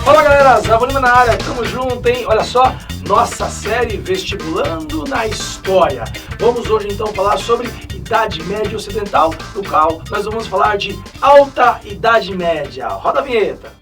Fala galera, Zé Lima na área, tamo junto, hein? Olha só, nossa série Vestibulando na História. Vamos hoje então falar sobre Idade Média Ocidental, no qual nós vamos falar de Alta Idade Média. Roda a vinheta.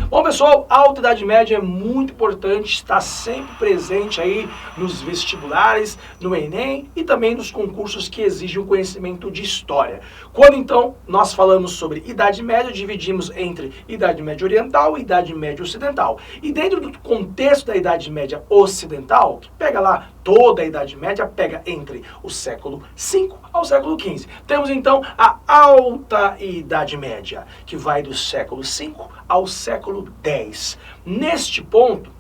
Bom pessoal, a Alta Idade Média é muito importante, está sempre presente aí nos vestibulares, no Enem e também nos concursos que exigem o conhecimento de história. Quando então nós falamos sobre Idade Média, dividimos entre Idade Média Oriental e Idade Média Ocidental. E dentro do contexto da Idade Média Ocidental, que pega lá toda a Idade Média, pega entre o século V ao século XV. Temos então a Alta Idade Média, que vai do século V ao século X. Neste ponto,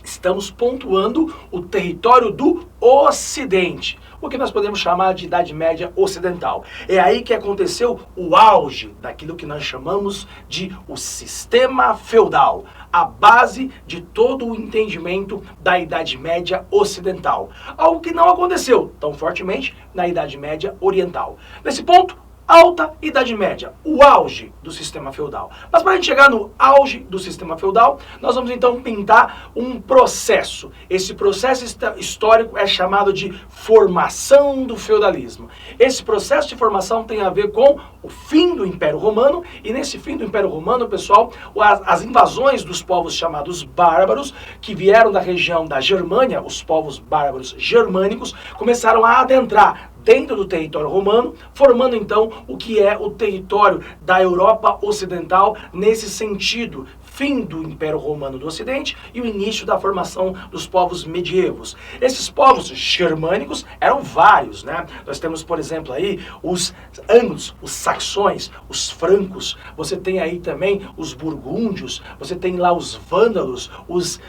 estamos pontuando o território do Ocidente, o que nós podemos chamar de Idade Média Ocidental. É aí que aconteceu o auge daquilo que nós chamamos de o sistema feudal, a base de todo o entendimento da Idade Média Ocidental. Algo que não aconteceu tão fortemente na Idade Média Oriental. Nesse ponto, Alta Idade Média, o auge do sistema feudal. Mas para a gente chegar no auge do sistema feudal, nós vamos então pintar um processo. Esse processo histórico é chamado de formação do feudalismo. Esse processo de formação tem a ver com o fim do Império Romano, e nesse fim do Império Romano, pessoal, as invasões dos povos chamados bárbaros, que vieram da região da Germânia, os povos bárbaros germânicos, começaram a adentrar dentro do território romano, formando então o que é o território da Europa Ocidental nesse sentido, fim do Império Romano do Ocidente e o início da formação dos povos medievos. Esses povos germânicos eram vários, né? Nós temos, por exemplo, aí os anglos, os saxões, os francos, você tem aí também os burgúndios, você tem lá os vândalos, os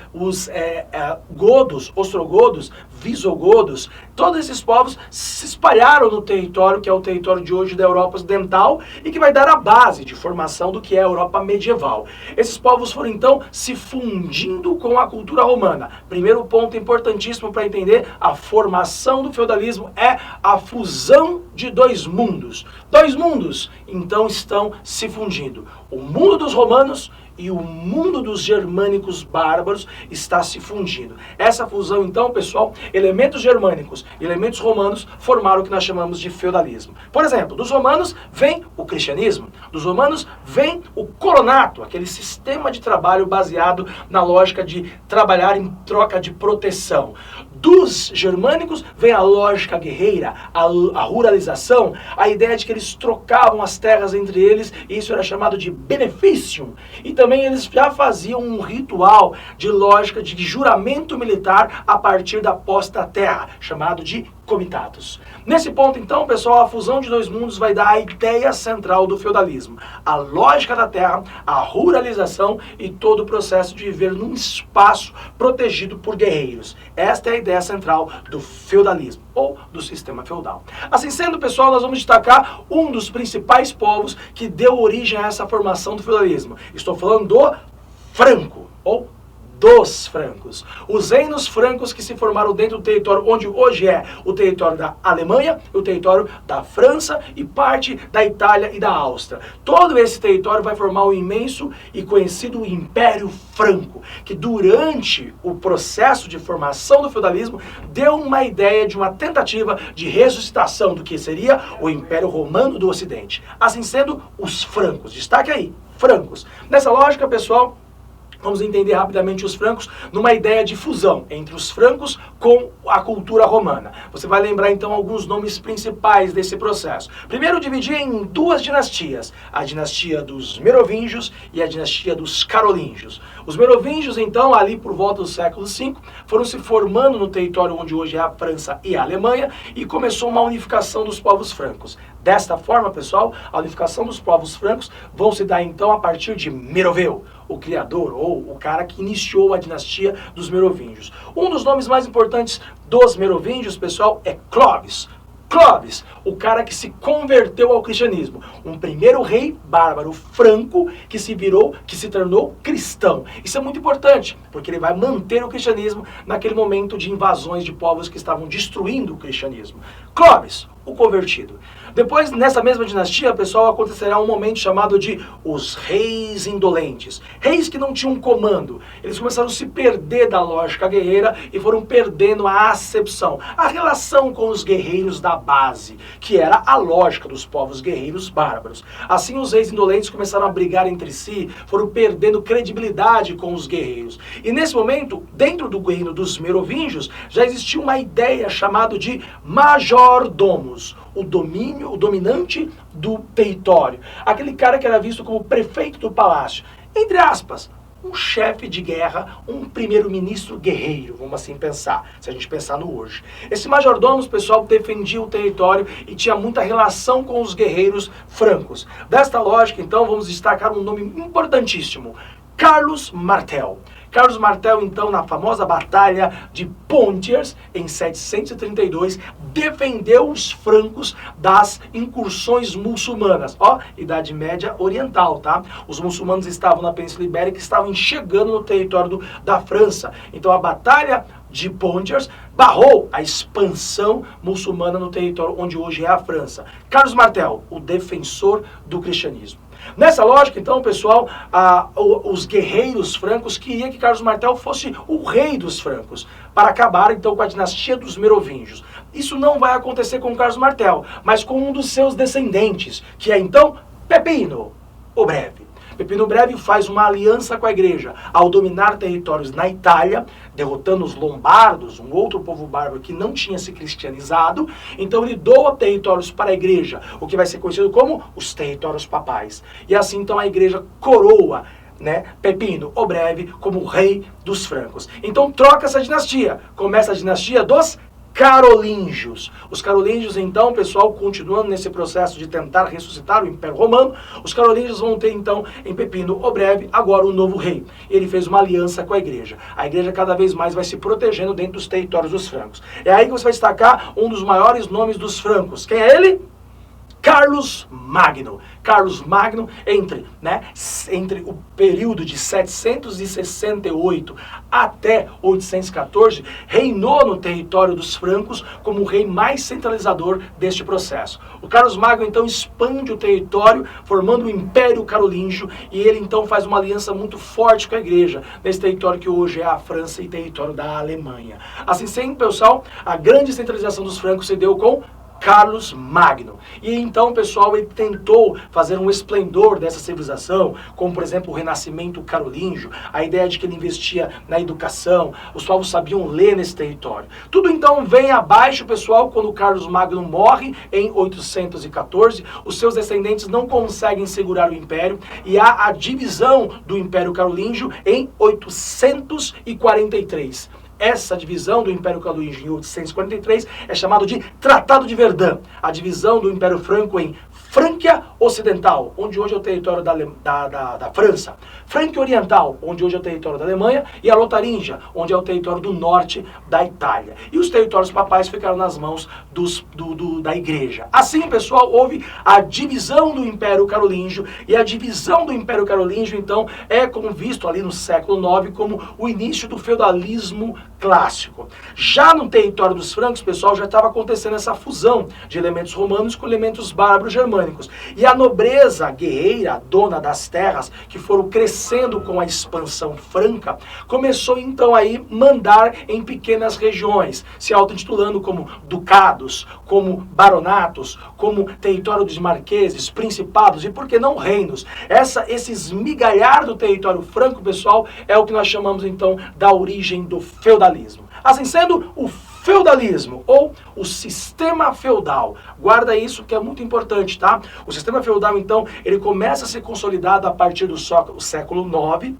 godos, ostrogodos, visigodos. Todos esses povos se espalharam no território que é o território de hoje da Europa Ocidental e que vai dar a base de formação do que é a Europa medieval. Esses povos foram então se fundindo com a cultura romana. Primeiro ponto importantíssimo para entender a formação do feudalismo é a fusão de dois mundos. Dois mundos então estão se fundindo. O mundo dos romanos e o mundo dos germânicos bárbaros está se fundindo. Essa fusão, então, pessoal, elementos germânicos e elementos romanos formaram o que nós chamamos de feudalismo. Por exemplo, dos romanos vem o cristianismo, dos romanos vem o colonato, aquele sistema de trabalho baseado na lógica de trabalhar em troca de proteção. Dos germânicos vem a lógica guerreira, a ruralização, a ideia de que eles trocavam as terras entre eles, e isso era chamado de beneficium. E também eles já faziam um ritual de lógica de juramento militar a partir da posse da terra, chamado de comitatus. Nesse ponto, então, pessoal, a fusão de dois mundos vai dar a ideia central do feudalismo. A lógica da terra, a ruralização e todo o processo de viver num espaço protegido por guerreiros. Esta é a ideia central do feudalismo, ou do sistema feudal. Assim sendo, pessoal, nós vamos destacar um dos principais povos que deu origem a essa formação do feudalismo. Estou falando do franco, ou dos francos. Os reinos francos que se formaram dentro do território onde hoje é o território da Alemanha, o território da França e parte da Itália e da Áustria. Todo esse território vai formar o imenso e conhecido Império Franco, que durante o processo de formação do feudalismo deu uma ideia de uma tentativa de ressuscitação do que seria o Império Romano do Ocidente. Assim sendo, os francos. Destaque aí, francos. Nessa lógica, pessoal, vamos entender rapidamente os francos numa ideia de fusão entre os francos com a cultura romana. Você vai lembrar então alguns nomes principais desse processo. Primeiro, dividir em duas dinastias, a dinastia dos Merovingios e a dinastia dos Carolíngios. Os Merovingios, então, ali por volta do século V, foram se formando no território onde hoje é a França e a Alemanha e começou uma unificação dos povos francos. Desta forma, pessoal, a unificação dos povos francos vão se dar então a partir de Meroveu, o criador ou o cara que iniciou a dinastia dos Merovingios. Um dos nomes mais importantes dos Merovingios, pessoal, é Clovis. Clovis, o cara que se converteu ao cristianismo, um primeiro rei bárbaro franco que se tornou cristão. Isso é muito importante, porque ele vai manter o cristianismo naquele momento de invasões de povos que estavam destruindo o cristianismo. Clovis, o convertido. Depois, nessa mesma dinastia, pessoal, acontecerá um momento chamado de os reis indolentes. Reis que não tinham comando. Eles começaram a se perder da lógica guerreira e foram perdendo a acepção, a relação com os guerreiros da base, que era a lógica dos povos guerreiros bárbaros. Assim, os reis indolentes começaram a brigar entre si, foram perdendo credibilidade com os guerreiros. E nesse momento, dentro do reino dos merovingios, já existia uma ideia chamada de majordomos, o dominante do território. Aquele cara que era visto como prefeito do palácio. Entre aspas, um chefe de guerra, um primeiro-ministro guerreiro, vamos assim pensar, se a gente pensar no hoje. Esse majordomos, pessoal, defendia o território e tinha muita relação com os guerreiros francos. Desta lógica, então, vamos destacar um nome importantíssimo, Carlos Martel. Carlos Martel, então, na famosa Batalha de Poitiers, em 732, defendeu os francos das incursões muçulmanas. Ó, Idade Média Oriental, tá? Os muçulmanos estavam na Península Ibérica, estavam chegando no território da França. Então, a Batalha de Poitiers barrou a expansão muçulmana no território onde hoje é a França. Carlos Martel, o defensor do cristianismo. Nessa lógica, então, pessoal, os guerreiros francos queriam que Carlos Martel fosse o rei dos francos, para acabar, então, com a dinastia dos merovingios. Isso não vai acontecer com Carlos Martel, mas com um dos seus descendentes, que é, então, Pepino o Breve. Pepino Breve faz uma aliança com a igreja ao dominar territórios na Itália, derrotando os lombardos, um outro povo bárbaro que não tinha se cristianizado. Então ele doa territórios para a igreja, o que vai ser conhecido como os territórios papais. E assim então a igreja coroa, né, Pepino o Breve como rei dos francos. Então troca essa dinastia, começa a dinastia dos carolíngios. Os carolíngios, então, pessoal, continuando nesse processo de tentar ressuscitar o Império Romano, os carolíngios vão ter, então, em Pepino o Breve, agora um novo rei. Ele fez uma aliança com a igreja. A igreja cada vez mais vai se protegendo dentro dos territórios dos francos. É aí que você vai destacar um dos maiores nomes dos francos. Quem é ele? Carlos Magno. Carlos Magno, entre o período de 768 até 814, reinou no território dos francos como o rei mais centralizador deste processo. O Carlos Magno, então, expande o território, formando o Império Carolíngio, e ele, então, faz uma aliança muito forte com a igreja, nesse território que hoje é a França e território da Alemanha. Assim sendo, pessoal, a grande centralização dos francos se deu com Carlos Magno. E então, pessoal, ele tentou fazer um esplendor dessa civilização, como, por exemplo, o Renascimento Carolíngio, a ideia de que ele investia na educação, os povos sabiam ler nesse território. Tudo, então, vem abaixo, pessoal, quando Carlos Magno morre em 814, os seus descendentes não conseguem segurar o império, e há a divisão do Império Carolíngio em 843. Essa divisão do Império Carolíngio em 843 é chamado de Tratado de Verdun, a divisão do Império Franco em Frância Ocidental, onde hoje é o território da França, Frância Oriental, onde hoje é o território da Alemanha, e a Lotaríngia, onde é o território do norte da Itália. E os territórios papais ficaram nas mãos da igreja. Assim, pessoal, houve a divisão do Império Carolíngio, e a divisão do Império Carolíngio, então, é como visto ali no século IX como o início do feudalismo clássico. Já no território dos francos, pessoal, já estava acontecendo essa fusão de elementos romanos com elementos bárbaros germânicos. E a nobreza guerreira, dona das terras, que foram crescendo com a expansão franca, começou então aí mandar em pequenas regiões, se auto-intitulando como ducados, como baronatos, como território dos marqueses, principados e, por que não, reinos. Esse esmigalhar do território franco, pessoal, é o que nós chamamos então da origem do feudalismo. Assim sendo, o feudalismo, ou o sistema feudal. Guarda isso que é muito importante, tá? O sistema feudal, então, ele começa a ser consolidado a partir do século IX,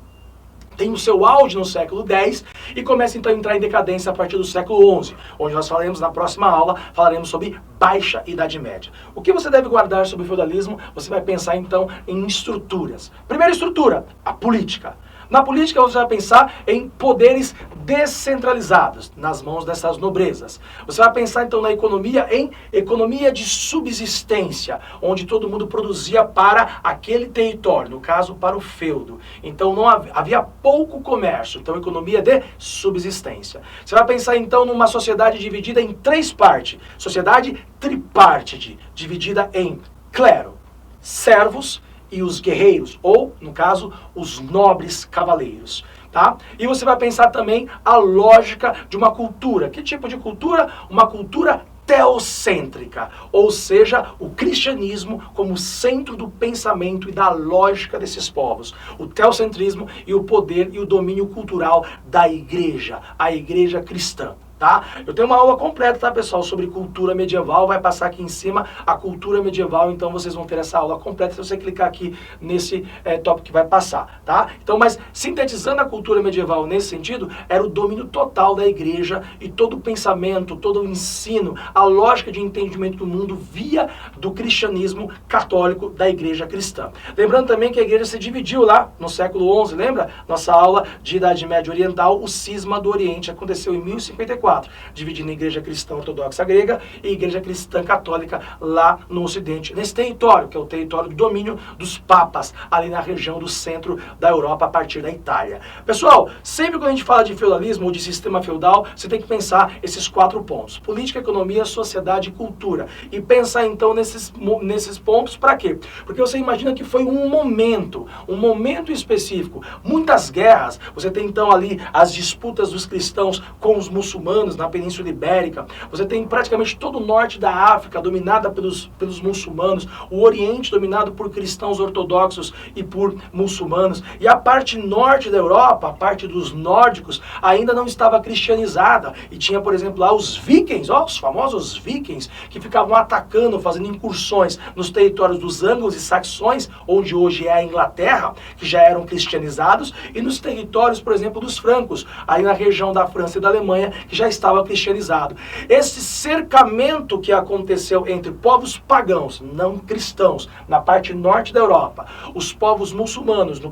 tem o seu auge no século X e começa então a entrar em decadência a partir do século XI, onde nós falaremos na próxima aula, falaremos sobre Baixa Idade Média. O que você deve guardar sobre o feudalismo? Você vai pensar então em estruturas. Primeira estrutura, a política. Na política você vai pensar em poderes descentralizados nas mãos dessas nobrezas. Você vai pensar então na economia em economia de subsistência, onde todo mundo produzia para aquele território, no caso para o feudo. Então não havia pouco comércio, então economia de subsistência. Você vai pensar então numa sociedade dividida em três partes, sociedade tripartite, dividida em clero, servos e os guerreiros, ou, no caso, os nobres cavaleiros. Tá? E você vai pensar também a lógica de uma cultura. Que tipo de cultura? Uma cultura teocêntrica, ou seja, o cristianismo como centro do pensamento e da lógica desses povos. O teocentrismo e o poder e o domínio cultural da igreja, a igreja cristã. Tá? Eu tenho uma aula completa, tá, pessoal, sobre cultura medieval, vai passar aqui em cima a cultura medieval, então vocês vão ter essa aula completa se você clicar aqui nesse tópico que vai passar, tá? Então, mas sintetizando a cultura medieval nesse sentido, era o domínio total da igreja e todo o pensamento, todo o ensino, a lógica de entendimento do mundo via do cristianismo católico da igreja cristã. Lembrando também que a igreja se dividiu lá no século XI, lembra? Nossa aula de Idade Média Oriental, o cisma do Oriente, aconteceu em 1054. Dividindo a igreja cristã ortodoxa grega e a igreja cristã católica lá no ocidente, nesse território, que é o território do domínio dos papas, ali na região do centro da Europa, a partir da Itália. Pessoal, sempre quando a gente fala de feudalismo ou de sistema feudal, você tem que pensar esses 4 pontos: política, economia, sociedade e cultura. E pensar então nesses pontos para quê? Porque você imagina que foi um momento específico, muitas guerras, você tem então ali as disputas dos cristãos com os muçulmanos na Península Ibérica, você tem praticamente todo o norte da África dominada pelos muçulmanos, o Oriente dominado por cristãos ortodoxos e por muçulmanos, e a parte norte da Europa, a parte dos nórdicos, ainda não estava cristianizada, e tinha, por exemplo, lá os vikings, os famosos vikings, que ficavam atacando, fazendo incursões nos territórios dos anglos e saxões, onde hoje é a Inglaterra, que já eram cristianizados, e nos territórios, por exemplo, dos francos, aí na região da França e da Alemanha, que já estava cristianizado. Esse cercamento que aconteceu entre povos pagãos, não cristãos, na parte norte da Europa, os povos muçulmanos no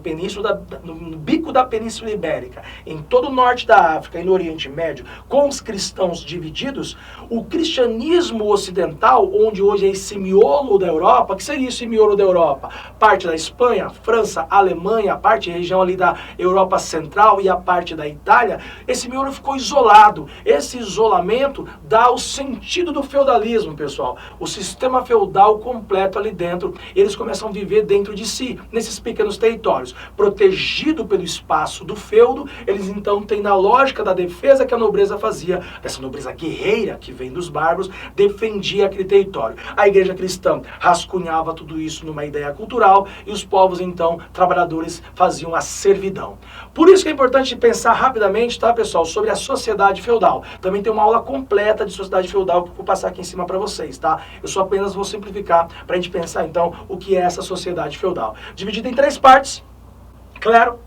bico da Península Ibérica, em todo o norte da África e no Oriente Médio, com os cristãos divididos, o cristianismo ocidental, onde hoje é esse miolo da Europa, que seria esse miolo da Europa? Parte da Espanha, França, Alemanha, a parte da região ali da Europa Central e a parte da Itália, esse miolo ficou isolado. Esse isolamento dá o sentido do feudalismo, pessoal. O sistema feudal completo ali dentro, eles começam a viver dentro de si, nesses pequenos territórios. Protegido pelo espaço do feudo, eles então têm na lógica da defesa que a nobreza fazia, dessa nobreza guerreira que vem dos bárbaros, defendia aquele território. A igreja cristã rascunhava tudo isso numa ideia cultural e os povos, então, trabalhadores, faziam a servidão. Por isso que é importante pensar rapidamente, tá, pessoal, sobre a sociedade feudal. Também tem uma aula completa de sociedade feudal que eu vou passar aqui em cima para vocês, tá? Eu só apenas vou simplificar para a gente pensar, então, o que é essa sociedade feudal. Dividida em 3 partes: clero,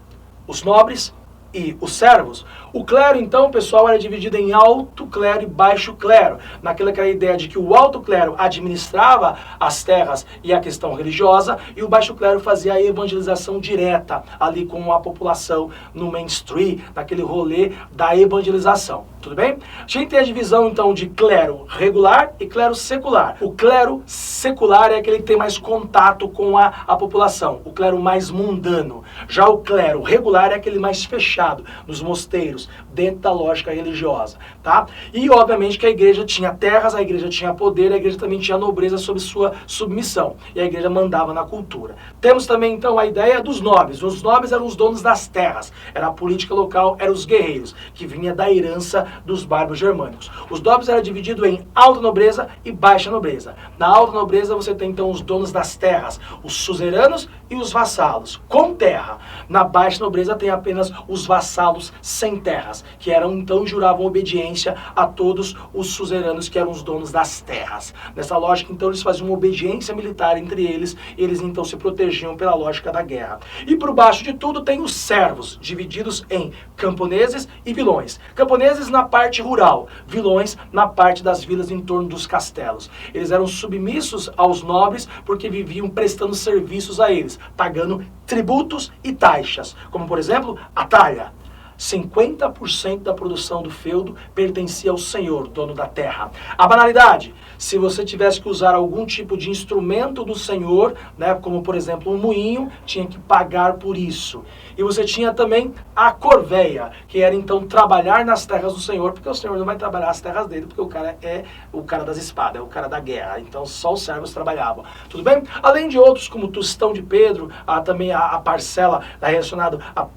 os nobres e os servos. O clero, então, pessoal, era dividido em alto clero e baixo clero. Naquela que era a ideia de que o alto clero administrava as terras e a questão religiosa, e o baixo clero fazia a evangelização direta ali com a população no mainstream, naquele rolê da evangelização. Tudo bem? A gente tem a divisão, então, de clero regular e clero secular. O clero secular é aquele que tem mais contato com a população, o clero mais mundano. Já o clero regular é aquele mais fechado, nos mosteiros, dentro da lógica religiosa, tá? E, obviamente, que a igreja tinha terras, a igreja tinha poder, a igreja também tinha nobreza sob sua submissão, e a igreja mandava na cultura. Temos também, então, a ideia dos nobres. Os nobres eram os donos das terras, era a política local, eram os guerreiros, que vinha da herança dos bárbaros germânicos. Os nobres eram divididos em alta nobreza e baixa nobreza. Na alta nobreza você tem, então, os donos das terras, os suzeranos e os vassalos, com terra. Na baixa nobreza tem apenas os os vassalos sem terras, que eram então juravam obediência a todos os suzeranos que eram os donos das terras. Nessa lógica, então, eles faziam uma obediência militar entre eles, e eles então se protegiam pela lógica da guerra. E por baixo de tudo tem os servos, divididos em camponeses e vilões. Camponeses na parte rural, vilões na parte das vilas em torno dos castelos. Eles eram submissos aos nobres porque viviam prestando serviços a eles, pagando tributos e taxas, como por exemplo a talha. 50% da produção do feudo pertencia ao senhor, dono da terra. A banalidade, se você tivesse que usar algum tipo de instrumento do senhor, né, como por exemplo um moinho, tinha que pagar por isso. E você tinha também a corveia, que era então trabalhar nas terras do senhor, porque o senhor não vai trabalhar as terras dele, porque o cara é o cara das espadas, é o cara da guerra, então só os servos trabalhavam. Tudo bem? Além de outros, como o tostão de Pedro, também a parcela relacionada ao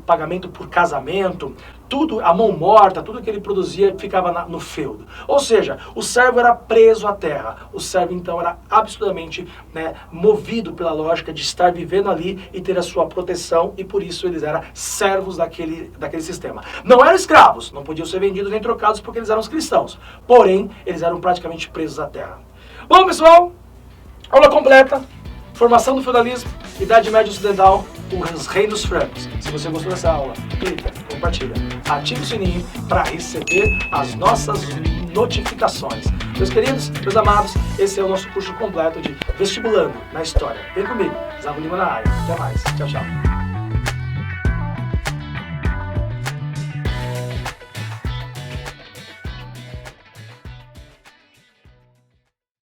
pagamento por casamento, tudo, a mão morta, tudo que ele produzia ficava no feudo. Ou seja, o servo era preso à terra. O servo, então, era absolutamente, né, movido pela lógica de estar vivendo ali e ter a sua proteção, e por isso eles eram servos daquele sistema. Não eram escravos, não podiam ser vendidos nem trocados porque eles eram os cristãos. Porém, eles eram praticamente presos à terra. Bom, pessoal, aula completa. Formação do feudalismo, Idade Média Ocidental, os reinos francos. Se você gostou dessa aula, clica, compartilha, ative o sininho para receber as nossas notificações. Meus queridos, meus amados, esse é o nosso curso completo de Vestibulando na História. Vem comigo, Zago Lima na área. Até mais. Tchau, tchau.